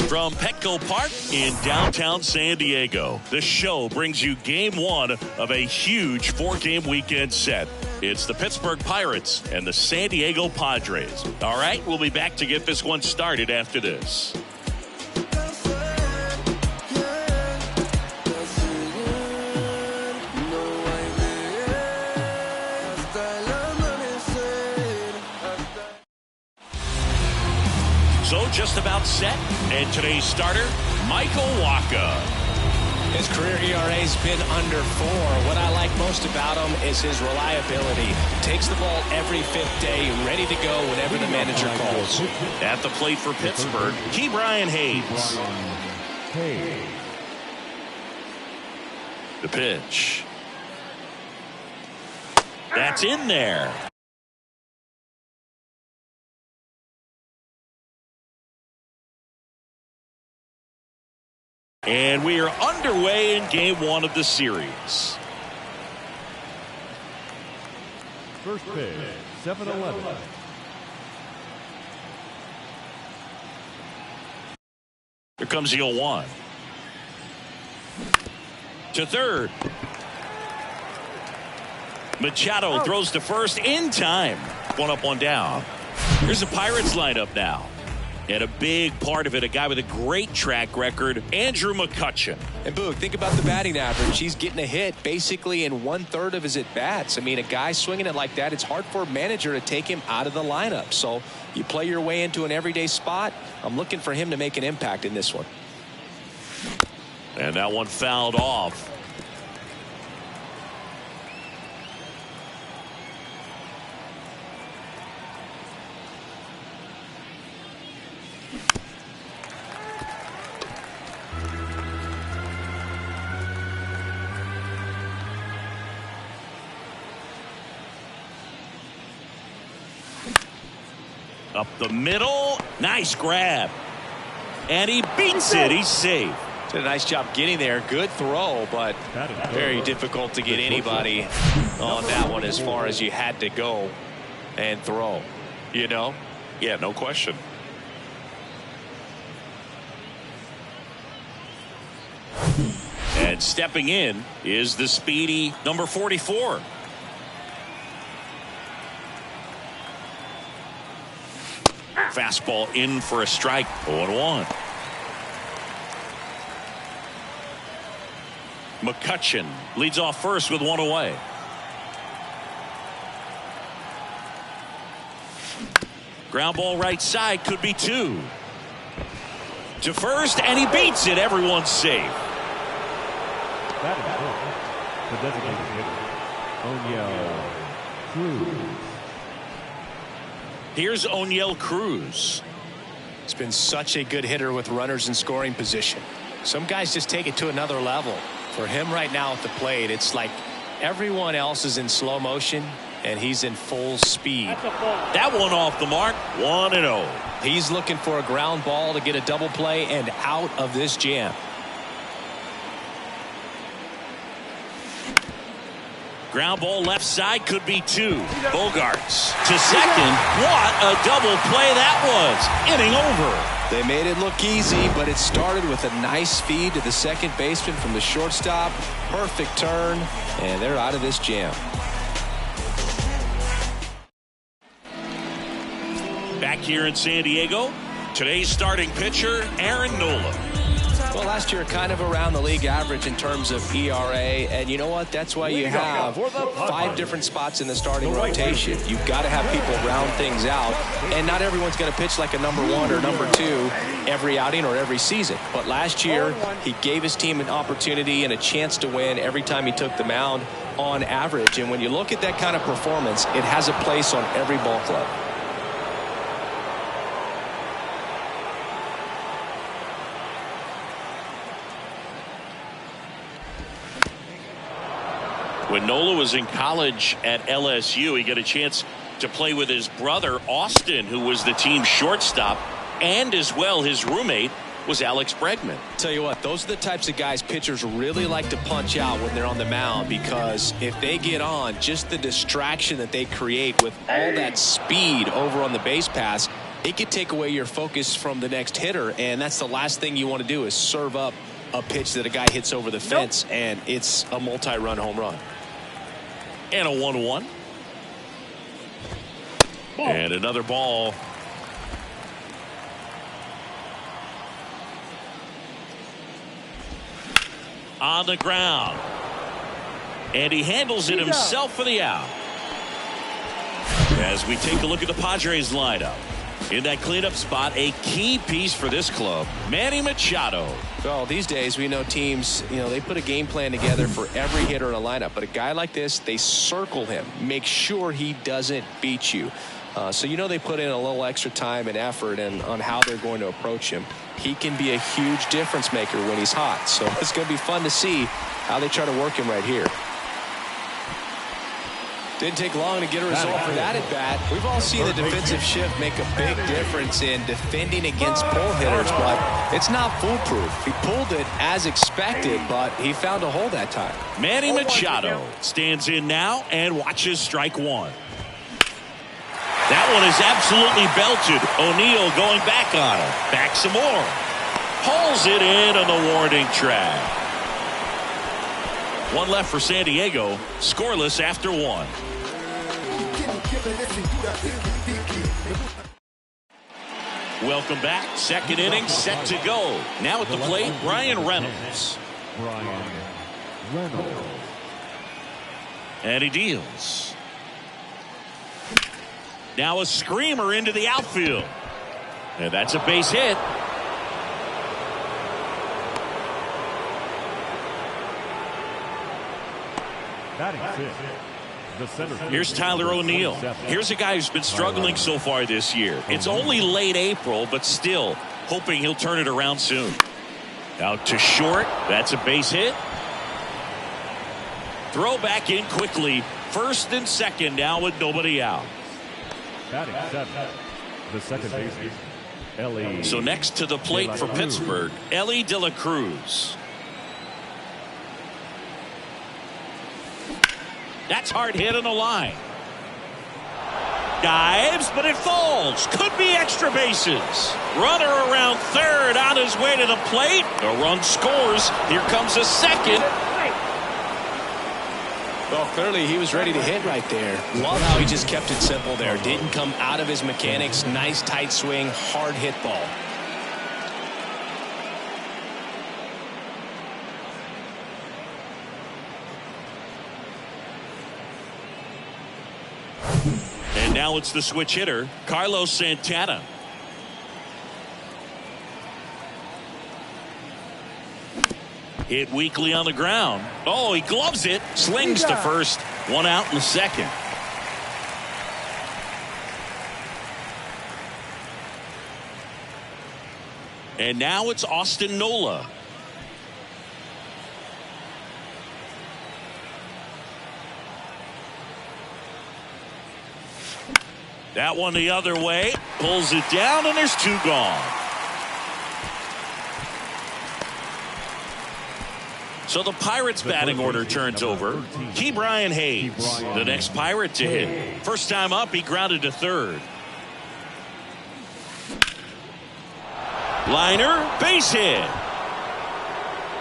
From Petco Park in downtown San Diego, the show brings you game one of a huge 4-game weekend set. It's the Pittsburgh Pirates and the San Diego Padres. All right, we'll be back to get this one started after this. So just about set, and today's starter, Michael Wacha. His career ERA's been under 4. What I like most about him is his reliability. Takes the ball every 5th day, ready to go whenever the manager calls. At the plate for Pittsburgh, Ke'Bryan Hayes. The pitch. That's in there. And we are underway in game one of the series. First pitch, 7-11. Here comes the 0-1. To third. Machado throws to first in time. One up, one down. Here's the Pirates lineup now. And a big part of it, a guy with a great track record, Andrew McCutchen. And Boog, think about the batting average. He's getting a hit basically in 1/3 of his at-bats. I mean, a guy swinging it like that, it's hard for a manager to take him out of the lineup. So you play your way into an everyday spot. I'm looking for him to make an impact in this one. And that one fouled off. Up the middle. Nice grab. And he beats it. He's safe. Did a nice job getting there. Good throw, but very difficult to get anybody on that one as far as you had to go and throw. You know? Yeah, no question. And stepping in is the speedy number 44. Fastball in for a strike. 0-1. McCutchen leads off first with one away. Ground ball right side, could be two. To first, and he beats it. Everyone's safe. That is the designated hitter, O'Neill Cruz. Here's O'Neill Cruz. It's been such a good hitter with runners in scoring position. Some guys just take it to another level. For him right now at the plate, it's like everyone else is in slow motion and he's in full speed. That one off the mark. 1-0. He's looking for a ground ball to get a double play and out of this jam. Ground ball left side, could be two. Bogarts to second. What a double play that was. Inning over. They made it look easy, but it started with a nice feed to the second baseman from the shortstop. Perfect turn, and they're out of this jam. Back here in San Diego, today's starting pitcher, Aaron Nola. Well, last year kind of around the league average in terms of ERA, and you know what? That's why you have 5 different spots in the starting rotation. You've got to have people round things out, and not everyone's going to pitch like a number 1 or number 2 every outing or every season. But last year, he gave his team an opportunity and a chance to win every time he took the mound on average. And when you look at that kind of performance, it has a place on every ball club. When Nola was in college at LSU, he got a chance to play with his brother, Austin, who was the team's shortstop, and as well his roommate was Alex Bregman. Tell you what, those are the types of guys pitchers really like to punch out when they're on the mound, because if they get on, just the distraction that they create with all that speed over on the base pass, it could take away your focus from the next hitter, and that's the last thing you want to do is serve up a pitch that a guy hits over the fence, and it's a multi-run home run. And a 1-1. And another ball. On the ground. And he handles it himself for the out. As we take a look at the Padres lineup. In that cleanup spot, a key piece for this club, Manny Machado. Well, these days we know teams, they put a game plan together for every hitter in a lineup. But a guy like this, they circle him, make sure he doesn't beat you. So they put in a little extra time and effort on how they're going to approach him. He can be a huge difference maker when he's hot. So it's going to be fun to see how they try to work him right here. Didn't take long to get a result for that at bat. We've all seen the defensive shift make a big difference in defending against pull hitters, but it's not foolproof. He pulled it as expected, but he found a hole that time. Manny Machado stands in now and watches strike one. That one is absolutely belted. O'Neill going back on him. Back some more. Pulls it in on the warning track. One left for San Diego. Scoreless after one. Welcome back. Second inning set to go. Now at the plate, Brian Reynolds. And he deals. Now a screamer into the outfield. And that's a base hit. Here's Tyler O'Neill. Here's a guy who's been struggling so far this year. It's only late April, but still hoping he'll turn it around soon. Out to short. That's a base hit. Throw back in quickly. First and second now with nobody out. The second baseman, Ellie. So next to the plate for Pittsburgh, Ellie De La Cruz. That's hard hit on the line. Dives, but it falls. Could be extra bases. Runner around third on his way to the plate. The run scores. Here comes a second. Well, clearly he was ready to hit right there. Love how he just kept it simple there. Didn't come out of his mechanics. Nice tight swing, hard hit ball. And now it's the switch hitter, Carlos Santana. Hit weakly on the ground. Oh, he gloves it. Slings to first. One out in the second. And now it's Austin Nola. That one the other way. Pulls it down, and there's two gone. So the Pirates batting order turns over. Ke'Bryan Hayes, the next Pirate to hit. First time up, he grounded to third. Liner, base hit.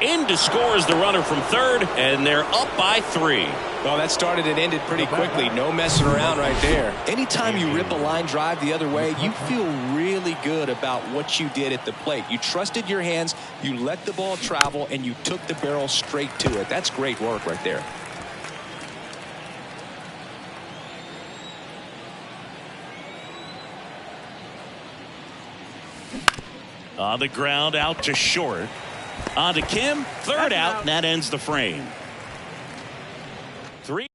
In to score is the runner from third, and they're up by 3. Well, that started and ended pretty quickly. No messing around right there. Anytime you rip a line drive the other way, you feel really good about what you did at the plate. You trusted your hands, you let the ball travel, and you took the barrel straight to it. That's great work right there. On the ground, out to short. On to Kim, third out, and that ends the frame. 3.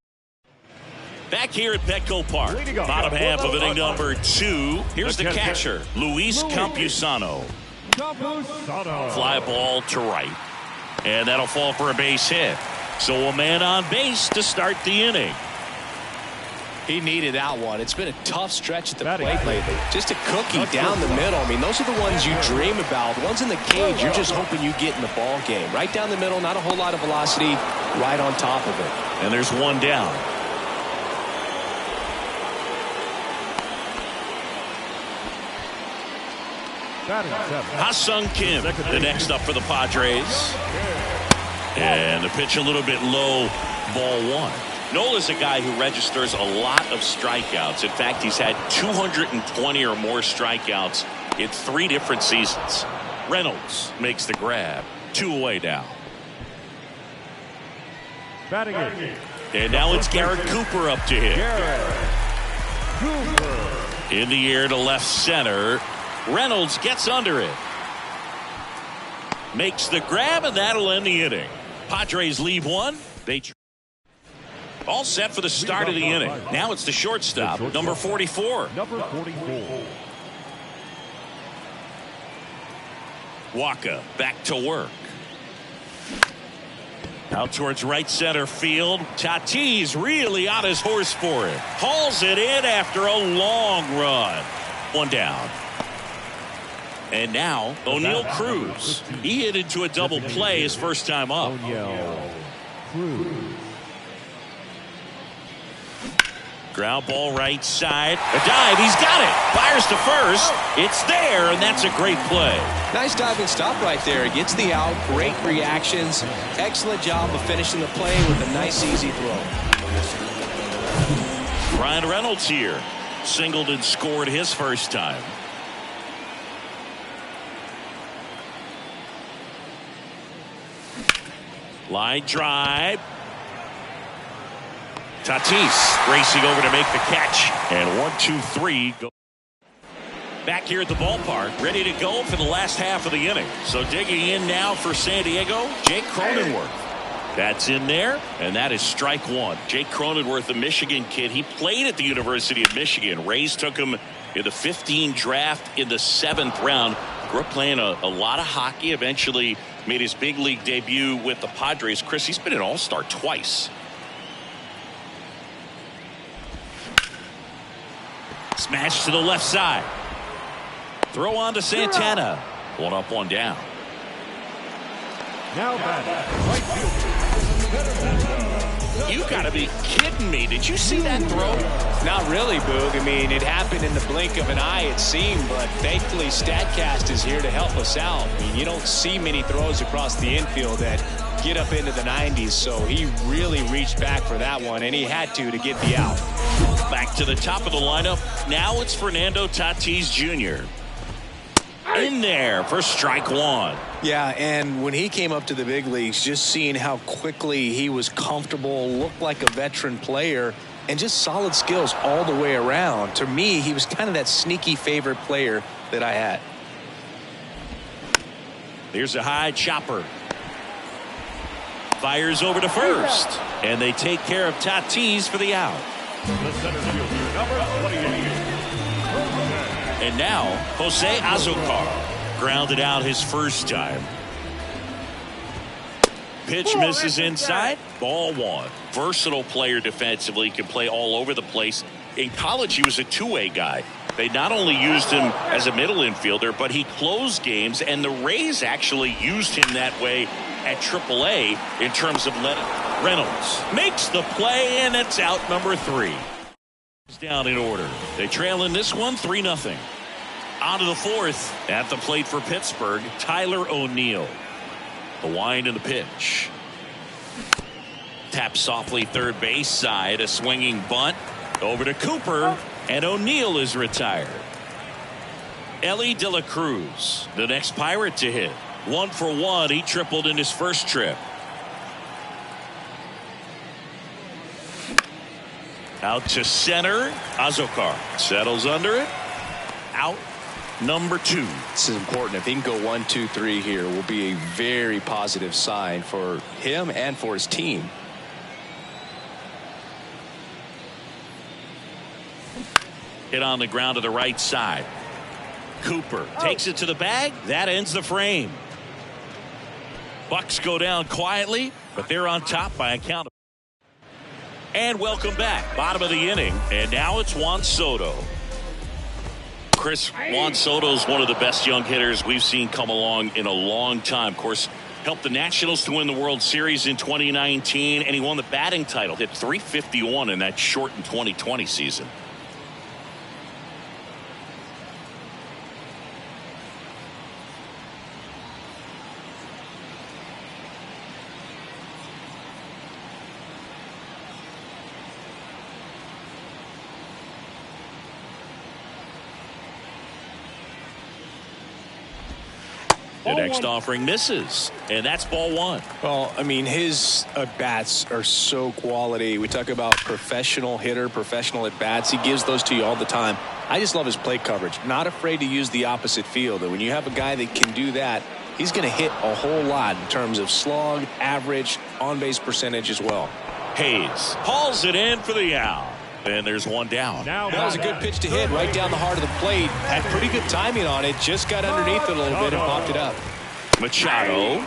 Back here at Petco Park, bottom half of inning number 2. Here's the catcher, Luis Campusano. Fly ball to right, and that'll fall for a base hit. So a man on base to start the inning. He needed that one. It's been a tough stretch at the plate lately. Just a cookie down the middle. I mean, those are the ones you dream about. The ones in the cage, you're just hoping you get in the ball game. Right down the middle, not a whole lot of velocity, right on top of it. And there's one down. Ha-Sung Kim, the next up for the Padres. And the pitch a little bit low, ball 1. Nola's a guy who registers a lot of strikeouts. In fact, he's had 220 or more strikeouts in 3 different seasons. Reynolds makes the grab. 2 away now. Batting it. And now it's Garrett Cooper up to hit. In the air to left center. Reynolds gets under it. Makes the grab, and that'll end the inning. Padres leave 1. They all set for the start of the inning. Now it's the shortstop, number 44. Waka back to work. Out towards right center field. Tatis really on his horse for it. Hauls it in after a long run. One down. And now O'Neal Cruz. He hit into a double play his first time up. Cruz. Ground ball right side. A dive. He's got it. Fires to first. It's there, and that's a great play. Nice diving stop right there. Gets the out. Great reactions. Excellent job of finishing the play with a nice, easy throw. Ryan Reynolds here. Singled and scored his first time. Line drive. Tatis racing over to make the catch. And 1, 2, 3. Go. Back here at the ballpark, ready to go for the last half of the inning. So digging in now for San Diego, Jake Cronenworth. That's in there, and that is strike 1. Jake Cronenworth, the Michigan kid. He played at the University of Michigan. Rays took him in the 15 draft in the 7th round. Grew up playing a lot of hockey. Eventually made his big league debut with the Padres. Chris, he's been an all-star twice. Smash to the left side. Throw on to Santana. 1 up, 1 down. Now batting. You gotta be kidding me. Did you see that throw? Not really, Boog. I mean, it happened in the blink of an eye, it seemed, but thankfully StatCast is here to help us out. I mean, you don't see many throws across the infield that get up into the 90s, so he really reached back for that one, and he had to get the out. Back to the top of the lineup. Now it's Fernando Tatis Jr. in there for strike one. Yeah, and when he came up to the big leagues, just seeing how quickly he was comfortable, looked like a veteran player, and just solid skills all the way around. To me, he was kind of that sneaky favorite player that I had. Here's a high chopper. Fires over to first. And they take care of Tatis for the out. The center fielder, number 28. And now, Jose Azocar grounded out his first time. Pitch misses inside. Ball one. Versatile player defensively. Can play all over the place. In college, he was a two-way guy. They not only used him as a middle infielder, but he closed games, and the Rays actually used him that way at AAA in terms of Reynolds. Makes the play, and it's out number 3. Down in order. They trail in this one 3-0. On to the fourth. At the plate for Pittsburgh, Tyler O'Neill. The wind and the pitch. Tap softly third base side. A swinging bunt. Over to Cooper. And O'Neill is retired. Ellie De La Cruz, the next Pirate to hit. 1 for 1. He tripled in his first trip. Out to center. Azocar settles under it. Out number 2. This is important. If he can go 1, 2, 3 here, will be a very positive sign for him and for his team. Hit on the ground to the right side. Cooper takes it to the bag. That ends the frame. Bucks go down quietly, but they're on top by a count of. And welcome back. Bottom of the inning. And now it's Juan Soto. Chris, Juan Soto is one of the best young hitters we've seen come along in a long time. Of course, helped the Nationals to win the World Series in 2019, and he won the batting title. Hit .351 in that shortened 2020 season. The next offering misses, and that's ball 1. Well, I mean, his at-bats are so quality. We talk about professional hitter, professional at-bats. He gives those to you all the time. I just love his plate coverage. Not afraid to use the opposite field. And when you have a guy that can do that, he's going to hit a whole lot in terms of slug, average, on-base percentage as well. Hayes hauls it in for the out. And there's one down. That was a good pitch to hit right down the heart of the plate. Had pretty good timing on it. Just got underneath it a little bit and popped it up. Machado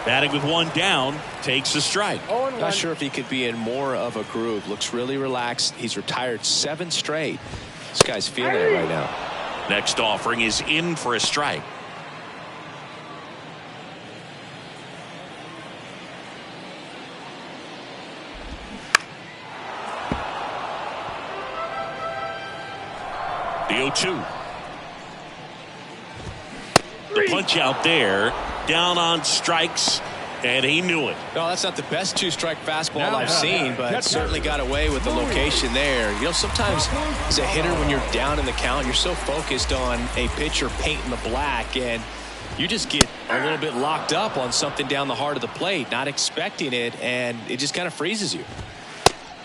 Batting with one down, takes a strike. Not sure if he could be in more of a groove. Looks really relaxed. He's retired 7 straight. This guy's feeling it right now. Next offering is in for a strike. The 0-2. The punch out there, down on strikes, and he knew it. No, that's not the best 2-strike fastball I've seen, but certainly got away with the location there. You know, sometimes as a hitter, when you're down in the count, you're so focused on a pitcher painting the black, and you just get a little bit locked up on something down the heart of the plate, not expecting it, and it just kind of freezes you.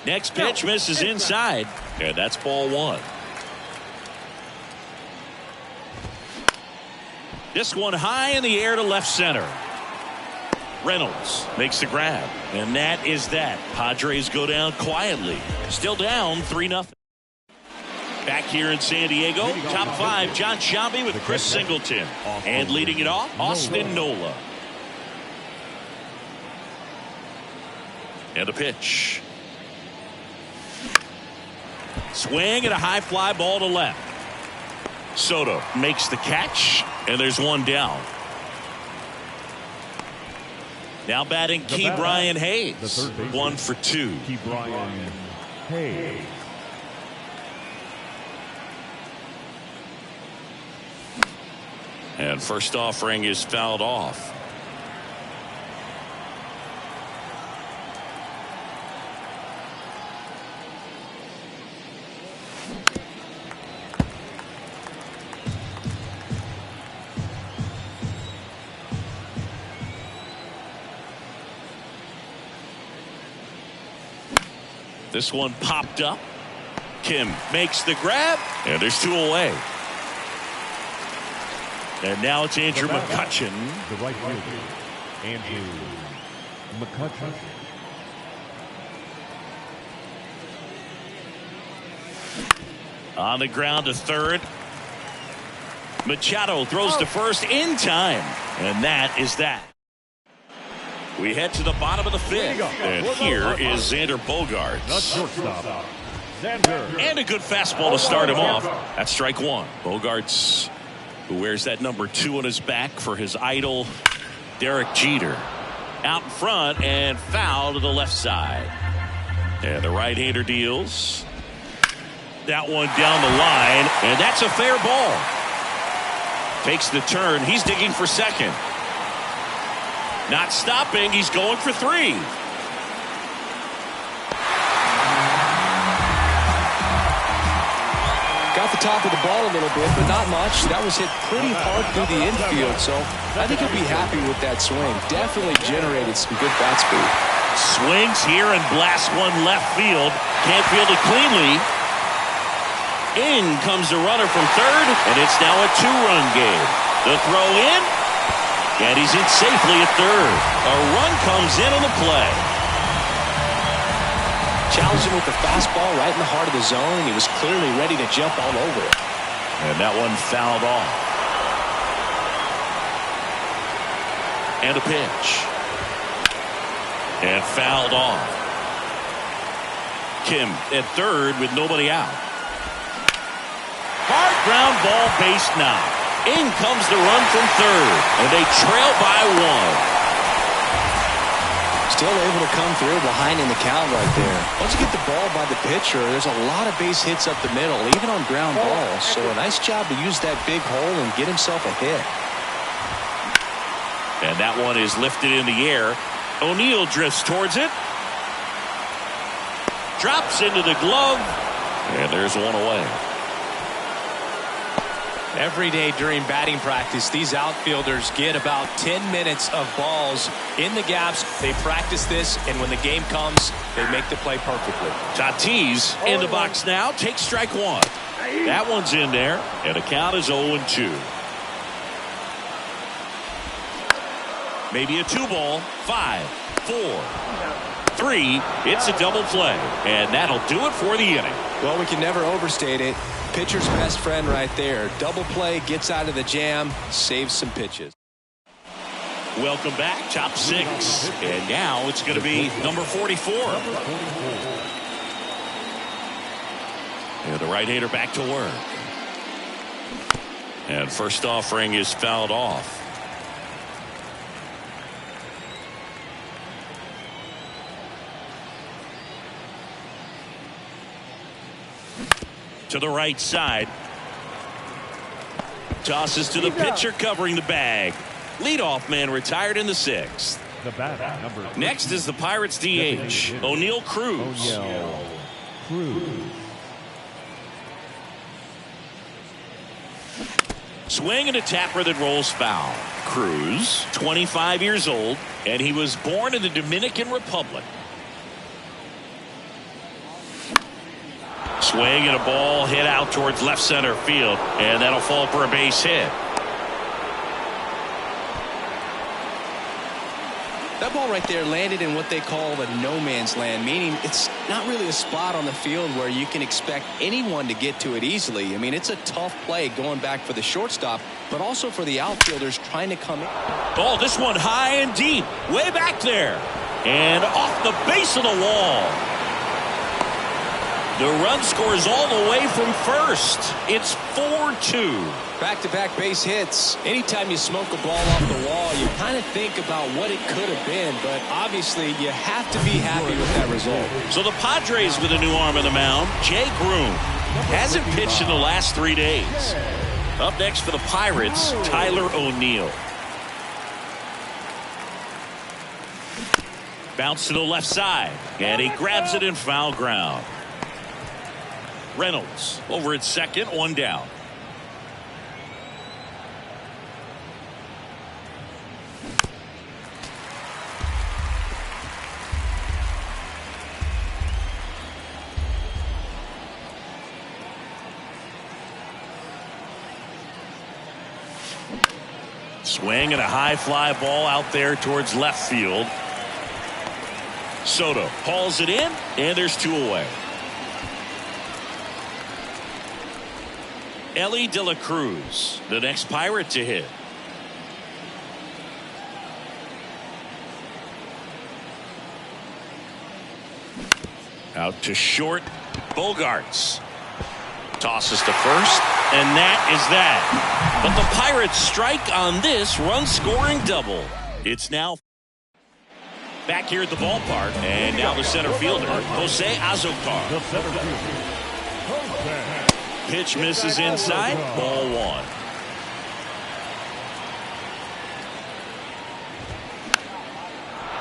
Next pitch misses inside, and that's ball 1. This one high in the air to left center. Reynolds makes the grab, and that is that. Padres go down quietly. Still down 3-0. Back here in San Diego, top 5, John Sciambi with Chris Singleton. And leading it off, Austin Nola. And a pitch. Swing and a high fly ball to left. Soto makes the catch, and there's one down. Now batting Key Brian Hayes. 1 for 2. Key Brian Hayes. And first offering is fouled off. This one popped up. Kim makes the grab, and there's 2 away. And now it's Andrew McCutchen. The right fielder, Andrew McCutchen. On the ground to third. Machado throws to first in time, and that is that. We head to the bottom of the 5th, and here is Xander Bogaerts. The shortstop, Xander. And a good fastball to start him off. That's strike 1. Bogaerts, who wears that number 2 on his back for his idol, Derek Jeter. Out in front and foul to the left side. And the right-hander deals. That one down the line, and that's a fair ball. Takes the turn. He's digging for second. Not stopping. He's going for 3. Got the top of the ball a little bit, but not much. That was hit pretty hard through the infield, so I think he'll be happy with that swing. Definitely generated some good bat speed. Swings here and blasts one left field. Can't field it cleanly. In comes the runner from third, and it's now a 2-run game. The throw in, and he's in safely at third. A run comes in on the play. Challenged him with the fastball right in the heart of the zone, and he was clearly ready to jump all over it. And that one fouled off. And a pitch. And fouled off. Kim at third with nobody out. Hard ground ball, base knock. In comes the run from third, and they trail by 1. Still able to come through behind in the count right there. Once you get the ball by the pitcher, there's a lot of base hits up the middle, even on ground balls. So a nice job to use that big hole and get himself a hit. And that one is lifted in the air. O'Neill drifts towards it. Drops into the glove, and there's one away. Every day during batting practice, these outfielders get about 10 minutes of balls in the gaps. They practice this, and when the game comes, they make the play perfectly. Tatis in the box now. Takes strike 1. That one's in there, and the count is 0-2. Maybe a 2-ball. 5, 4, 3. It's a double play, and that'll do it for the inning. Well, we can never overstate it. Pitcher's best friend right there. Double play, gets out of the jam, saves some pitches. Welcome back, top six. And now it's going to be number 44. And the right-hander back to work. And first offering is fouled off. To the right side. Tosses to the pitcher covering the bag. Leadoff man retired in the sixth. The batter, number 3. Next is the Pirates DH, O'Neal Cruz. Swing and a tapper that rolls foul. Cruz, 25 years old, and he was born in the Dominican Republic. Swing and a ball hit out towards left center field, and that'll fall for a base hit. That ball right there landed in what they call the no man's land, meaning it's not really a spot on the field where you can expect anyone to get to it easily. I mean, it's a tough play going back for the shortstop, but also for the outfielders trying to come in. Oh, this one high and deep, way back there, and off the base of the wall. The run scores all the way from first. It's 4-2. Back-to-back base hits. Anytime you smoke a ball off the wall, you kind of think about what it could have been, but obviously you have to be happy with that result. So the Padres with a new arm on the mound, Jay Groom, hasn't pitched in the last 3 days. Up next for the Pirates, Tyler O'Neill. Bounce to the left side, and he grabs it in foul ground. Reynolds over at second, one down. Swing and a high fly ball out there towards left field. Soto hauls it in, and there's 2 away. Ellie De La Cruz, the next Pirate to hit. Out to short. Bogarts tosses to first, and that is that. But the Pirates strike on this run-scoring double. It's now back here at the ballpark, and now the center fielder, Jose Azocar. The center fielder, Jose. Pitch misses inside, ball 1.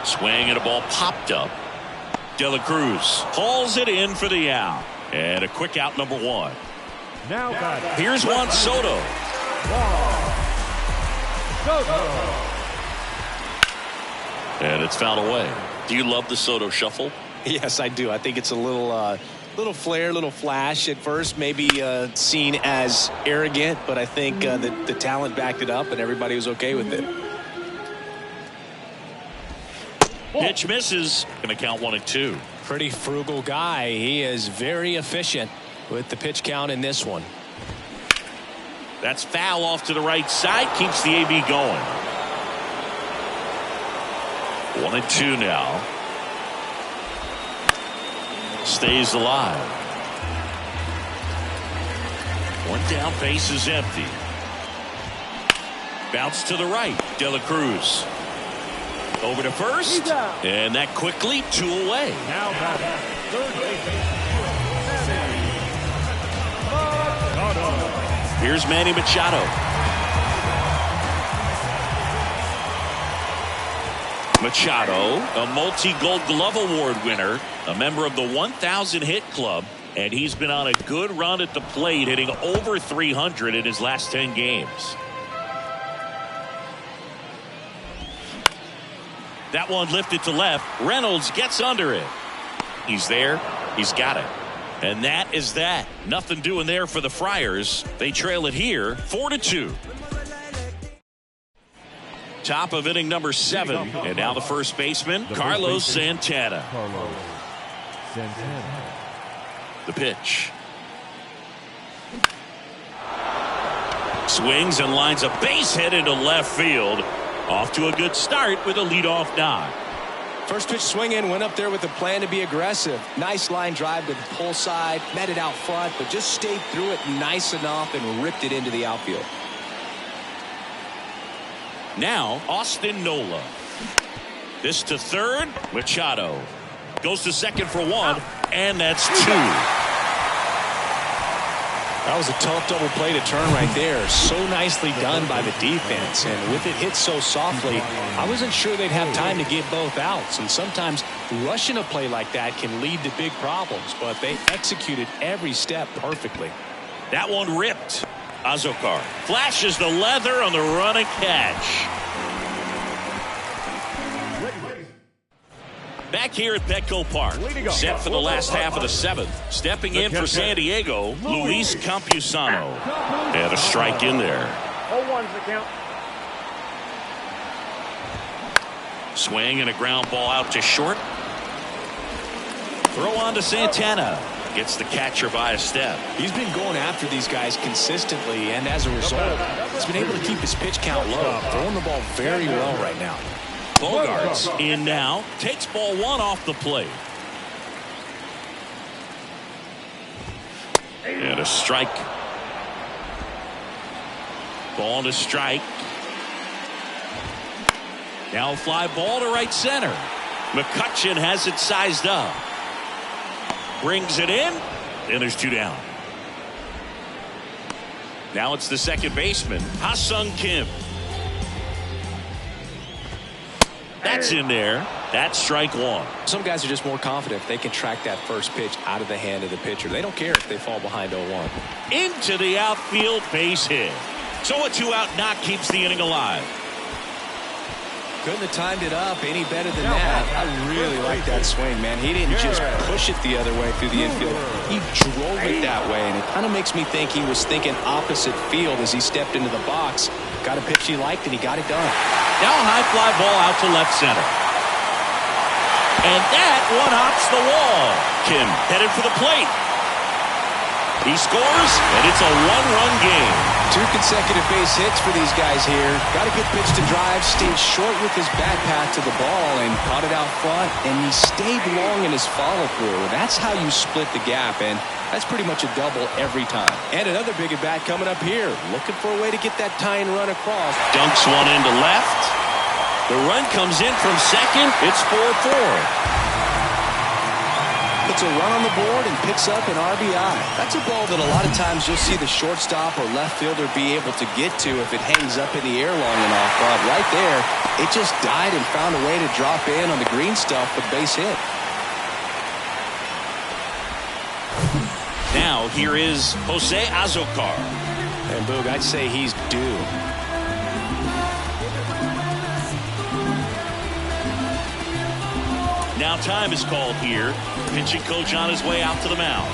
Swing and a ball popped up. De La Cruz hauls it in for the out. And a quick out, number 1. Now here's Juan Soto. And it's fouled away. Do you love the Soto shuffle? Yes, I do. I think it's a little flair, little flash at first, maybe seen as arrogant, but I think the talent backed it up and everybody was okay with it. Pitch misses. Going to count 1 and 2. Pretty frugal guy. He is very efficient with the pitch count in this one. That's foul off to the right side. Keeps the AB going. 1 and 2 now. Stays alive. 1 down, base is empty. Bounce to the right. De La Cruz over to first, and that quickly 2 away. Now batting, third baseman. Here's Manny Machado. Machado, a multi-Gold Glove Award winner, a member of the 1,000 hit club, and he's been on a good run at the plate, hitting over 300 in his last 10 games. That one lifted to left. Reynolds gets under it. He's there. He's got it. And that is that. Nothing doing there for the Friars. They trail it here 4-2. Top of inning number 7. And now the first baseman, Carlos Santana. The pitch. Swings and lines a base hit into left field. Off to a good start with a leadoff knock. First pitch swinging, went up there with a plan to be aggressive. Nice line drive to the pull side, met it out front, but just stayed through it nice enough and ripped it into the outfield. Now, Austin Nola. This to third. Machado goes to second for one, and that's two. That was a tough double play to turn right there. So nicely done by the defense. And with it hit so softly, I wasn't sure they'd have time to get both outs. And sometimes rushing a play like that can lead to big problems. But they executed every step perfectly. That one ripped. Azokar flashes the leather on the run and catch. Back here at Petco Park, set for the last half of the seventh. Stepping in for San Diego, Luis Campusano. And a strike in there. 0-1's the count. Swing and a ground ball out to short. Throw on to Santana. Gets the catcher by a step. He's been going after these guys consistently, and as a result, he's been able to keep his pitch count low. Throwing the ball very well right now. Bogarts in now. Takes ball one off the plate. And a strike. Ball to strike. Now a fly ball to right center. McCutchen has it sized up. Brings it in. And there's two down. Now it's the second baseman, Ha-Sung Kim. That's in there. That's strike one. Some guys are just more confident if they can track that first pitch out of the hand of the pitcher. They don't care if they fall behind 0-1. Into the outfield, base hit. So a two-out knock keeps the inning alive. Couldn't have timed it up any better than that. I really like that swing, man. He didn't just push it the other way through the infield. He drove it that way, and it kind of makes me think he was thinking opposite field as he stepped into the box. Got a pitch he liked, and he got it done. Now a high fly ball out to left center. And that one hops the wall. Kim headed for the plate. He scores, and it's a one-run game. 2 consecutive base hits for these guys here. Got a good pitch to drive, stayed short with his bat path to the ball, and caught it out front, and he stayed long in his follow-through. That's how you split the gap, and that's pretty much a double every time. And another big at-bat coming up here. Looking for a way to get that tying run across. Dunks one into left. The run comes in from second. It's 4-4. Puts a run on the board and picks up an RBI. That's a ball that a lot of times you'll see the shortstop or left fielder be able to get to if it hangs up in the air long enough. But right there, it just died and found a way to drop in on the green stuff with base hit. Now here is Jose Azokar. And Boog, I'd say he's due. Now time is called here. Pitching coach on his way out to the mound.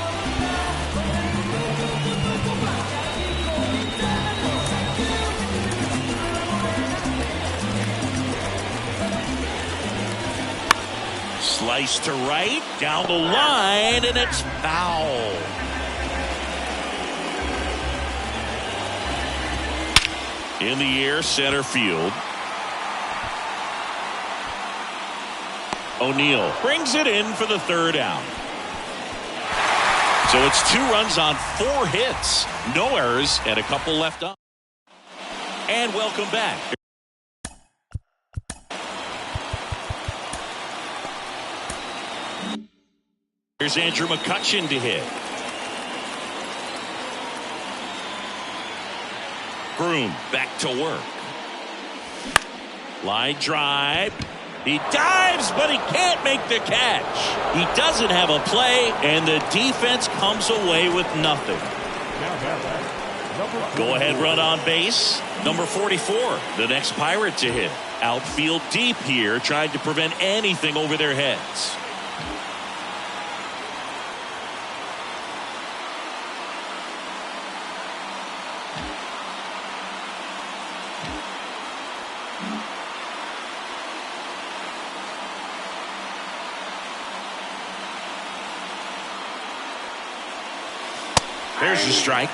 Slice to right, down the line, and it's foul. In the air, center field. O'Neill brings it in for the third out. So it's 2 runs on 4 hits. No errors and a couple left up. And welcome back. Here's Andrew McCutchen to hit. Groom back to work. Line drive. He dives, but he can't make the catch. He doesn't have a play, and the defense comes away with nothing. Go ahead run on base. Number 44, the next Pirate to hit. Outfield deep here, trying to prevent anything over their heads. There's the strike.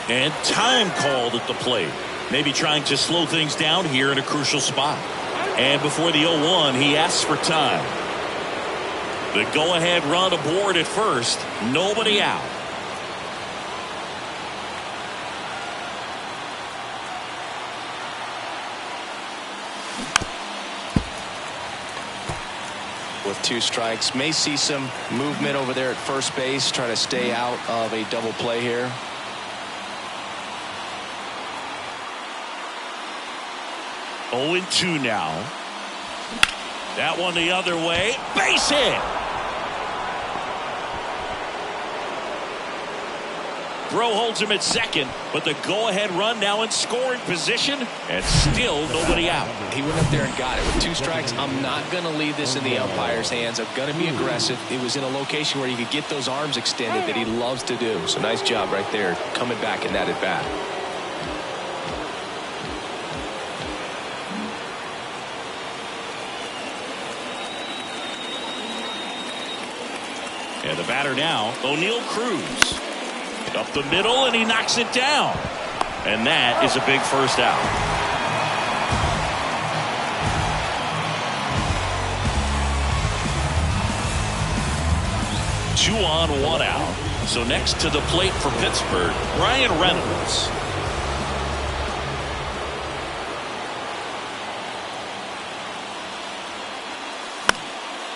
And time called at the plate. Maybe trying to slow things down here in a crucial spot. And before the 0-1, he asks for time. The go-ahead run aboard at first. Nobody out. With 2 strikes, may see some movement over there at first base, try to stay out of a double play here. Oh, 2 now. That one the other way. Base hit. Throw holds him at second, but the go-ahead run now in scoring position, and still nobody out. He went up there and got it. With 2 strikes, I'm not going to leave this in the umpire's hands. I'm going to be aggressive. It was in a location where you could get those arms extended that he loves to do. So nice job right there, coming back in that at bat. And the batter now, O'Neal Cruz. Up the middle, and he knocks it down. And that is a big first out. Two on, 1 out. So next to the plate for Pittsburgh, Brian Reynolds.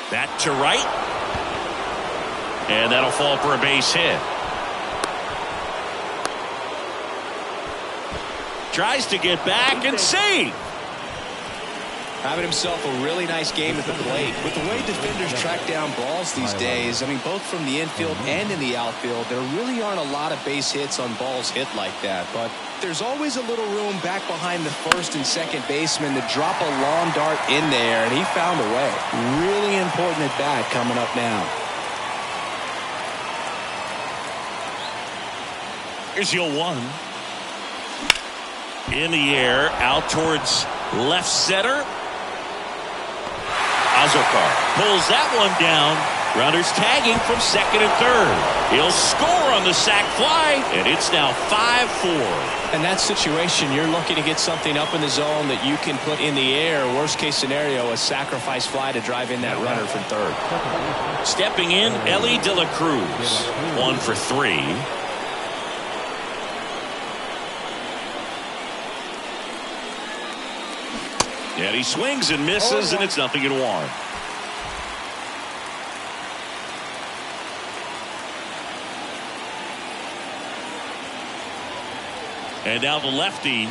That to right. And that'll fall for a base hit. Tries to get back and save. Having himself a really nice game at the plate. With the way defenders track down balls these days, I mean, both from the infield and in the outfield, there really aren't a lot of base hits on balls hit like that. But there's always a little room back behind the first and second baseman to drop a long dart in there, and he found a way. Really important at bat coming up now. Here's your 1. In the air, out towards left center. Azokar pulls that one down. Runners tagging from second and third. He'll score on the sac fly, and it's now 5-4. In that situation, you're looking to get something up in the zone that you can put in the air. Worst case scenario, a sacrifice fly to drive in that runner from third. Stepping in, Ellie De La Cruz. 1 for 3. And he swings and misses, and it's 0-1. And now the lefty.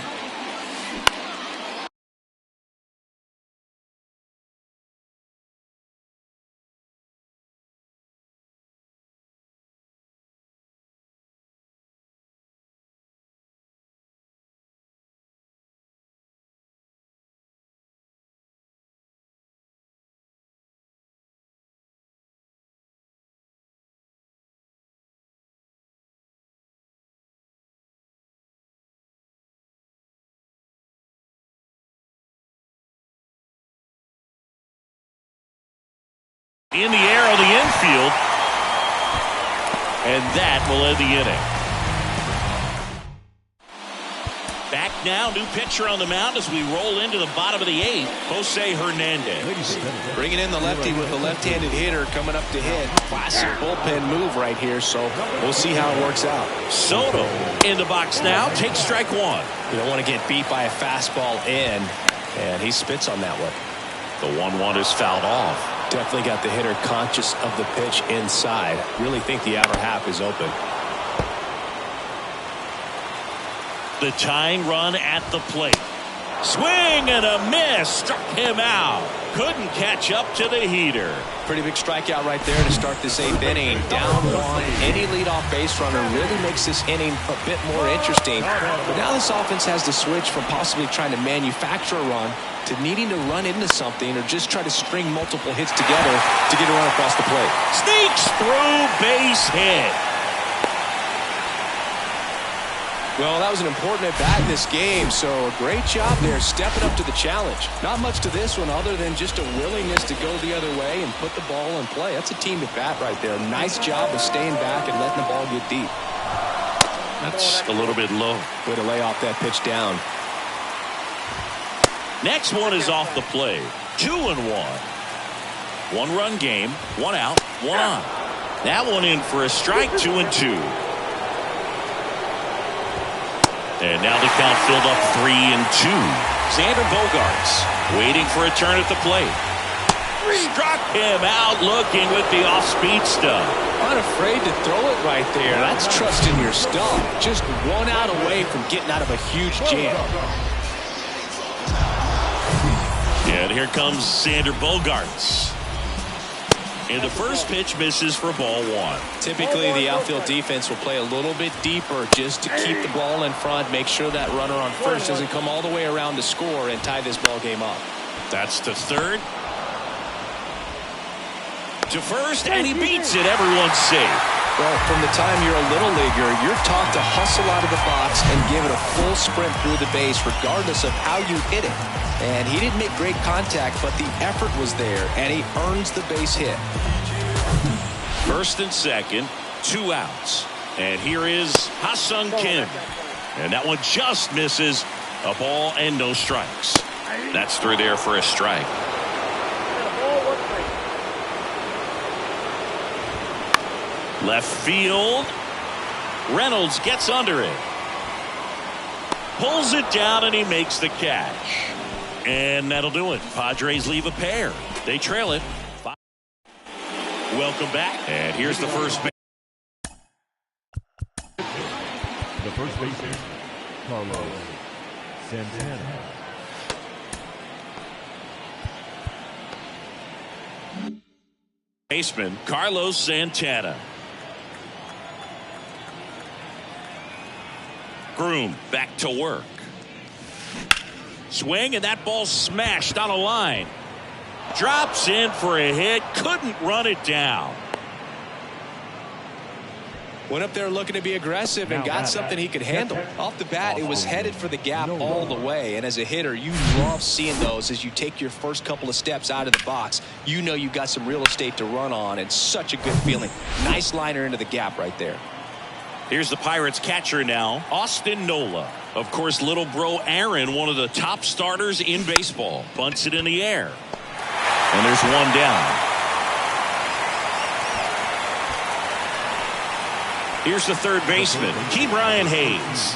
In the air on the infield, and that will end the inning. Back now, new pitcher on the mound as we roll into the bottom of the 8th, Jose Hernandez. Bringing in the lefty with the left-handed hitter coming up to hit. Classic bullpen move right here, so we'll see how it works out. Soto in the box now, takes strike 1. You don't want to get beat by a fastball in, and he spits on that one. The 1-1 is fouled off. Definitely got the hitter conscious of the pitch inside. Really think the outer half is open. The tying run at the plate. Swing and a miss. Struck him out. Couldn't catch up to the heater. Pretty big strikeout right there to start this 8th inning. Down 1. Any leadoff base runner really makes this inning a bit more interesting. But now this offense has to switch from possibly trying to manufacture a run to needing to run into something or just try to string multiple hits together to get a run across the plate. Sneaks through, base hit. Well, that was an important at-bat in this game, so a great job there stepping up to the challenge. Not much to this one other than just a willingness to go the other way and put the ball in play. That's a team at-bat right there. Nice job of staying back and letting the ball get deep. That's a little bit low. Way to lay off that pitch down. Next one is off the plate. 2-1. 1-run game. 1 out, 1 on. That one in for a strike. 2-2. And now the count filled up 3-2. Xander Bogaerts waiting for a turn at the plate. Struck him out looking with the off-speed stuff. Unafraid to throw it right there. That's trusting your stuff. Just 1 out away from getting out of a huge jam. And here comes Xander Bogaerts. And the first pitch misses for ball 1. Typically, the outfield defense will play a little bit deeper just to keep the ball in front, make sure that runner on first doesn't come all the way around to score and tie this ball game up. That's to third. To first, and he beats it. Everyone's safe. Well, from the time you're a little leaguer, you're taught to hustle out of the box and give it a full sprint through the base regardless of how you hit it. And he didn't make great contact, but the effort was there, and he earns the base hit. First and second, 2 outs. And here is Ha-Sung Kim. And that one just misses. A ball and no strikes. That's through there for a strike. Left field. Reynolds gets under it. Pulls it down and he makes the catch. And that'll do it. Padres leave a pair. They trail it. Welcome back. And here's the first base. The first baseman, Carlos Santana. Baseman Carlos Santana. Groom back to work. Swing, and that ball smashed on a line. Drops in for a hit. Couldn't run it down. Went up there looking to be aggressive and got something he could handle. Off the bat, it was headed for the gap all the way. And as a hitter, you love seeing those as you take your first couple of steps out of the box. You know you got some real estate to run on, and such a good feeling. Nice liner into the gap right there. Here's the Pirates catcher now, Austin Nola. Of course, little bro Aaron, one of the top starters in baseball, bunts it in the air. And there's one down. Here's the third baseman, Ke'Bryan Hayes.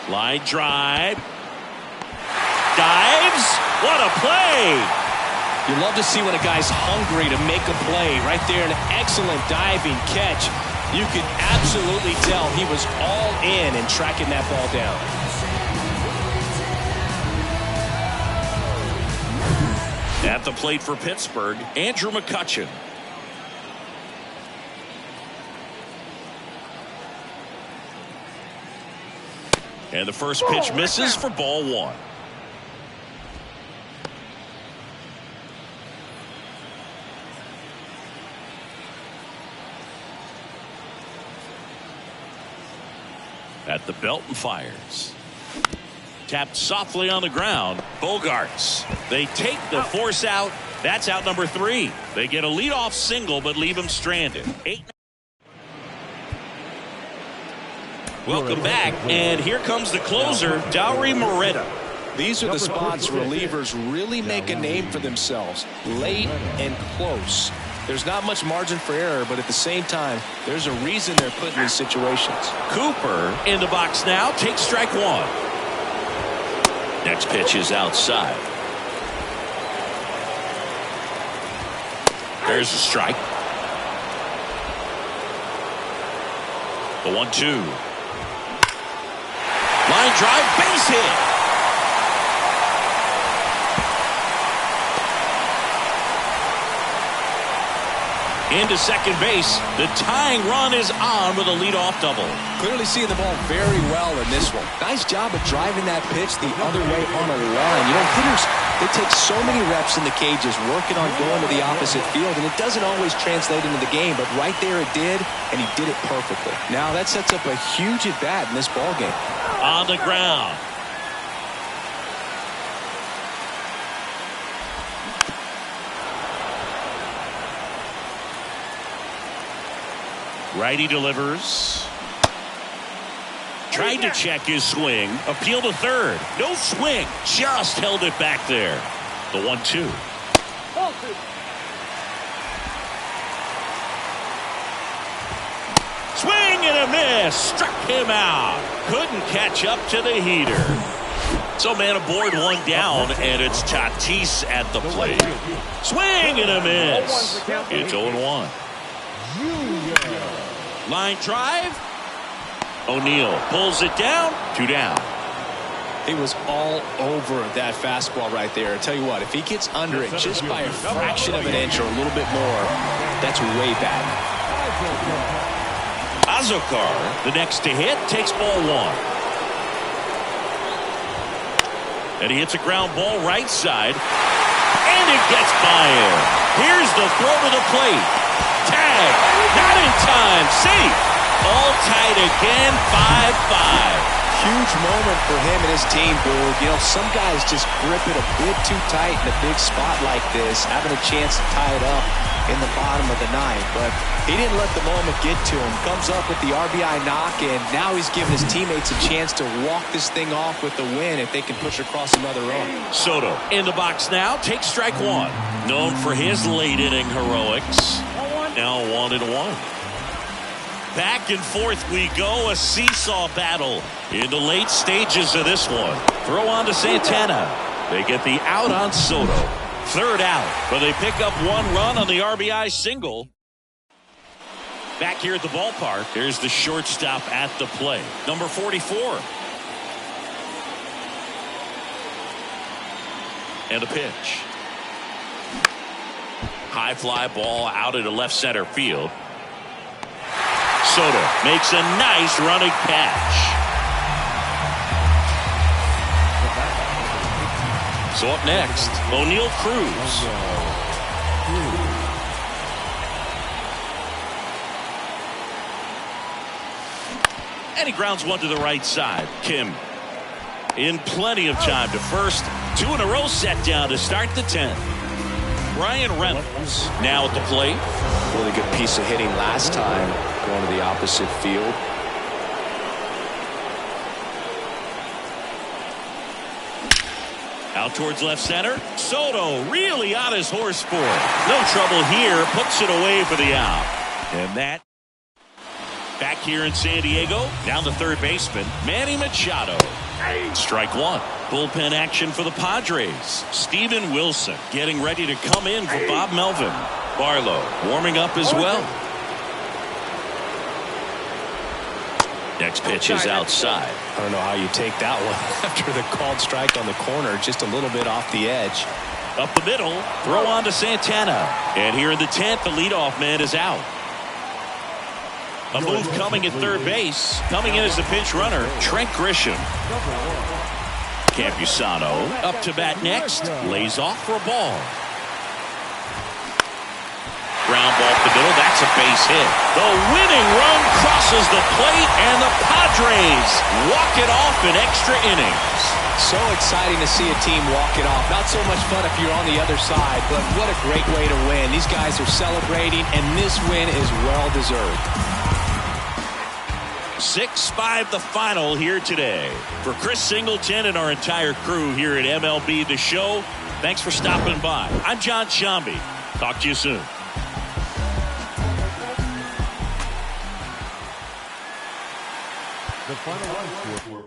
Line drive. Dives. What a play. You love to see when a guy's hungry to make a play. Right there, an excellent diving catch. You could absolutely tell he was all in tracking that ball down. At the plate for Pittsburgh, Andrew McCutchen. And the first pitch misses for ball 1. At the belt and fires. Tapped softly on the ground. Bogaerts. They take the force out. That's out number 3. They get a leadoff single but leave him stranded. 8. Welcome back, and here comes the closer, Dauri Moreta. These are the spots relievers really make a name for themselves. Late and close. There's not much margin for error, but at the same time, there's a reason they're put in these situations. Cooper in the box now, takes strike 1. Next pitch is outside. There's a strike. The 1-2. Line drive, base hit. Into second base. The tying run is on with a leadoff double. Clearly seeing the ball very well in this one. Nice job of driving that pitch the other way on a line. You know, hitters, they take so many reps in the cages working on going to the opposite field, and it doesn't always translate into the game, but right there it did, and he did it perfectly. Now that sets up a huge at-bat in this ball game. On the ground. Righty delivers. Tried to check his swing. Appeal to third. No swing. Just held it back there. The 1-2. Swing and a miss. Struck him out. Couldn't catch up to the heater. So man aboard, one down, and it's Tatis at the plate. Swing and a miss. It's 0-1. Line drive. O'Neill pulls it down. 2 down. He was all over that fastball right there. I tell you what, if he gets under it just by a fraction of an inch or a little bit more, that's way back. Azokar, the next to hit, takes ball 1. And he hits a ground ball right side. And it gets by him. Here's the throw to the plate. Tag. Not in time. Safe. All tied again. 5-5. Huge moment for him and his team, Boog. You know, some guys just grip it a bit too tight in a big spot like this, having a chance to tie it up in the bottom of the ninth. But he didn't let the moment get to him. Comes up with the RBI knock, and now he's giving his teammates a chance to walk this thing off with the win if they can push across another run. Soto in the box now. Takes strike 1. Known for his late inning heroics. Now 1-1. Back and forth we go. A seesaw battle in the late stages of this one. Throw on to Santana. They get the out on Soto. Third out, but they pick up 1 run on the RBI single. Back here at the ballpark, there's the shortstop at the plate, number 44. And a pitch. High fly ball out into left center field. Soto makes a nice running catch. So up next, O'Neill Cruz. And he grounds 1 to the right side. Kim in plenty of time to first. 2 in a row set down to start the 10th. Brian Reynolds now at the plate. Really good piece of hitting last time, going to the opposite field. Out towards left center. Soto really on his horse for it. No trouble here. Puts it away for the out. And that back here in San Diego. Down the third baseman, Manny Machado. Strike 1. Bullpen action for the Padres. Steven Wilson getting ready to come in for Bob Melvin. Barlow warming up as well. Next pitch is outside. I don't know how you take that one after the called strike on the corner, just a little bit off the edge. Up the middle, throw on to Santana. And here in the 10th, the leadoff man is out. A move coming at third base. Coming in as the pinch runner, Trent Grisham. Campusano up to bat next. Lays off for a ball. Ground ball up the middle. That's a base hit. The winning run crosses the plate, and the Padres walk it off in extra innings. So exciting to see a team walk it off. Not so much fun if you're on the other side, but what a great way to win. These guys are celebrating, and this win is well deserved. 6-5 the final here today. For Chris Singleton and our entire crew here at MLB The Show, thanks for stopping by. I'm John Shambi. Talk to you soon. The final run score.